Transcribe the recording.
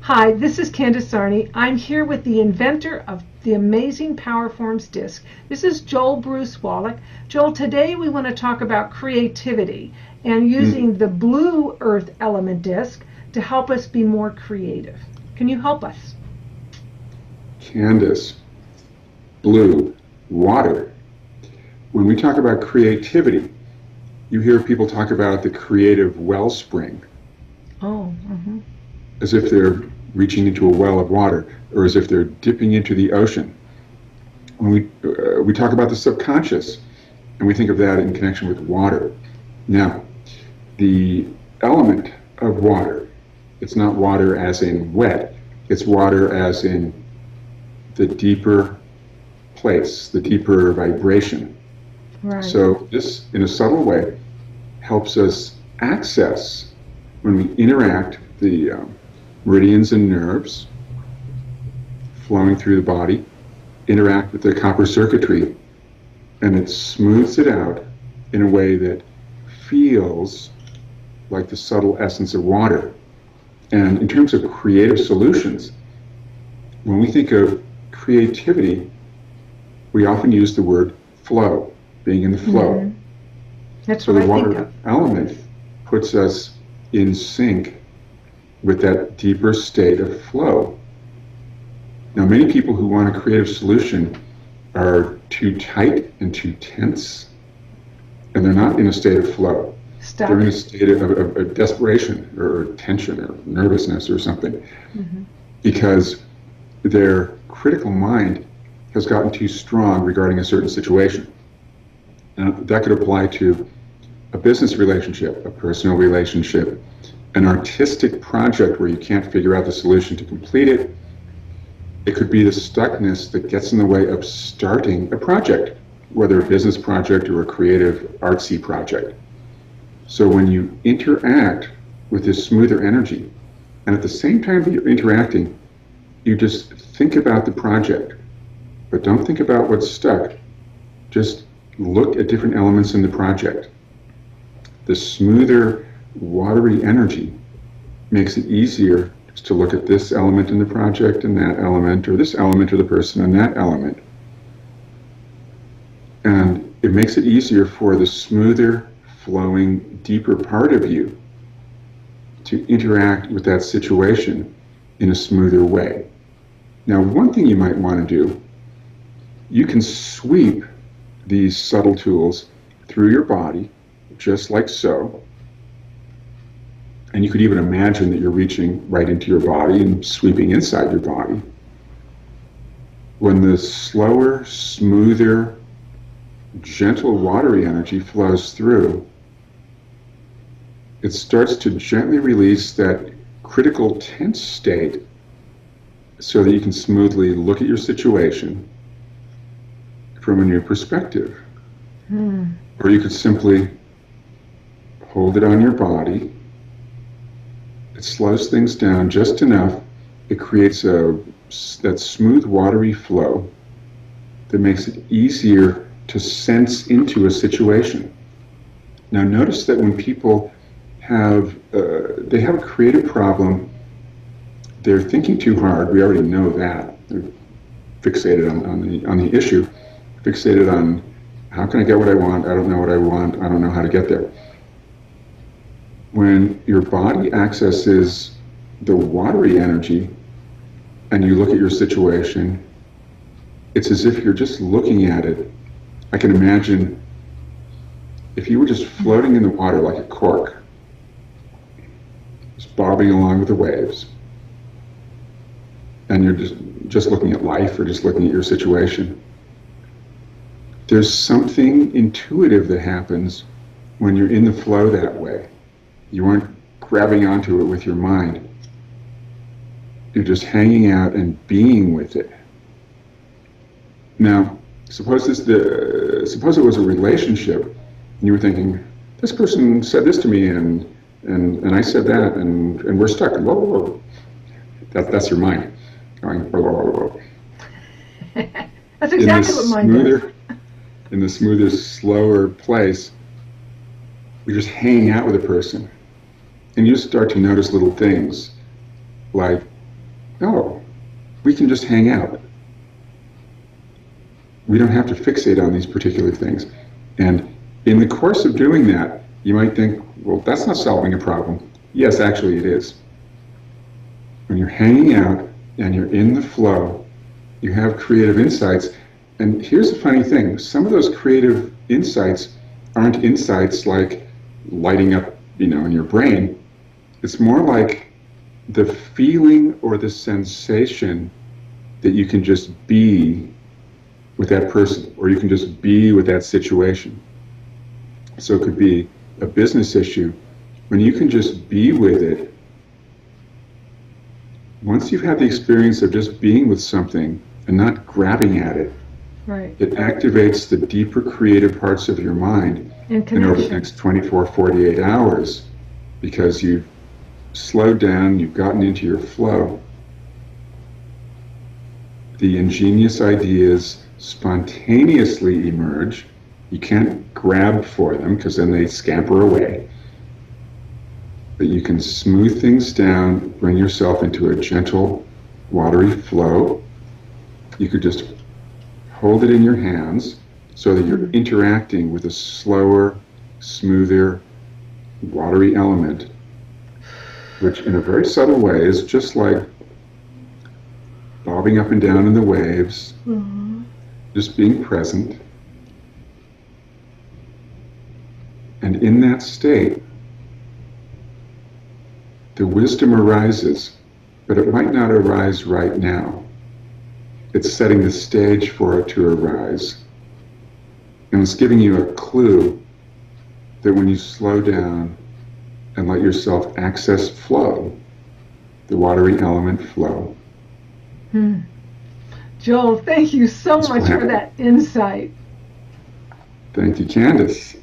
Hi, this is Candace Sarney. I'm here with the inventor of the amazing Powerforms disc. This is Joel Bruce Wallach. Joel, today we want to talk about creativity and using the blue earth element disc to help us be more creative. Can you help us? Candace, blue, water. When we talk about creativity, you hear people talk about the creative wellspring, Oh, as if they're reaching into a well of water, or as if they're dipping into the ocean. When we talk about the subconscious, and we think of that in connection with water. Now, the element of water, it's not water as in wet, it's water as in the deeper place, the deeper vibration. right. So this, in a subtle way, helps us access, when we interact, the meridians and nerves flowing through the body, interact with the copper circuitry, and it smooths it out in a way that feels like the subtle essence of water. And in terms of creative solutions, when we think of creativity, we often use the word flow, being in the flow. That's So what the I think water of. element puts us in sync with that deeper state of flow. Now, many people who want a creative solution are too tight and too tense, and they're not in a state of flow. Stuff. They're in a state of desperation or tension or nervousness or something, because their critical mind has gotten too strong regarding a certain situation. Now, that could apply to a business relationship, a personal relationship, an artistic project where you can't figure out the solution to complete it. It could be the stuckness that gets in the way of starting a project, whether a business project or a creative, artsy project. So when you interact with this smoother energy, and at the same time that you're interacting, you just think about the project, but don't think about what's stuck. Just look at different elements in the project. The smoother, watery energy makes it easier to look at this element in the project and that element, or this element of the person and that element. And it makes it easier for the smoother, flowing, deeper part of you to interact with that situation in a smoother way. Now, one thing you might want to do, you can sweep these subtle tools through your body, just like so. And you could even imagine that you're reaching right into your body and sweeping inside your body. When the slower, smoother, gentle, watery energy flows through, it starts to gently release that critical tense state so that you can smoothly look at your situation from a new perspective. Or you could simply hold it on your body. It slows things down just enough. It creates that smooth, watery flow that makes it easier to sense into a situation. Now, notice that when people have a creative problem, they're thinking too hard. We already know that. They're fixated on the issue, fixated on how can I get what I want? I don't know what I want. I don't know how to get there. When your body accesses the watery energy and you look at your situation, it's as if you're just looking at it. I can imagine if you were just floating in the water like a cork, just bobbing along with the waves, and you're just looking at life or just looking at your situation. There's something intuitive that happens when you're in the flow that way. You aren't grabbing onto it with your mind. You're just hanging out and being with it. Now, suppose it was a relationship, and you were thinking, this person said this to me, and I said that, and we're stuck. Whoa, whoa, whoa. That's your mind going, whoa, whoa, whoa, whoa. That's exactly what mine does. In the smoother, slower place, you're just hanging out with a person, and you start to notice little things like oh, we can just hang out. We don't have to fixate on these particular things. And in the course of doing that, you might think, well, that's not solving a problem. Yes, actually it is. When you're hanging out and you're in the flow, you have creative insights. And here's the funny thing. Some of those creative insights aren't insights like lighting up, in your brain. It's more like the feeling or the sensation that you can just be with that person, or you can just be with that situation. So it could be a business issue. When you can just be with it, once you've had the experience of just being with something and not grabbing at it, right, it activates the deeper creative parts of your mind. And over the next 24, 48 hours, because you've slowed down, you've gotten into your flow, the ingenious ideas spontaneously emerge. You can't grab for them because then they scamper away. But you can smooth things down, bring yourself into a gentle, watery flow. You could just hold it in your hands so that you're interacting with a slower, smoother, watery element, which in a very subtle way is just like bobbing up and down in the waves, just being present. And in that state, the wisdom arises, but it might not arise right now. It's setting the stage for it to arise. And it's giving you a clue that when you slow down and let yourself access flow, the watery element flow. Joel, thank you so much for that insight. Thank you, Candace.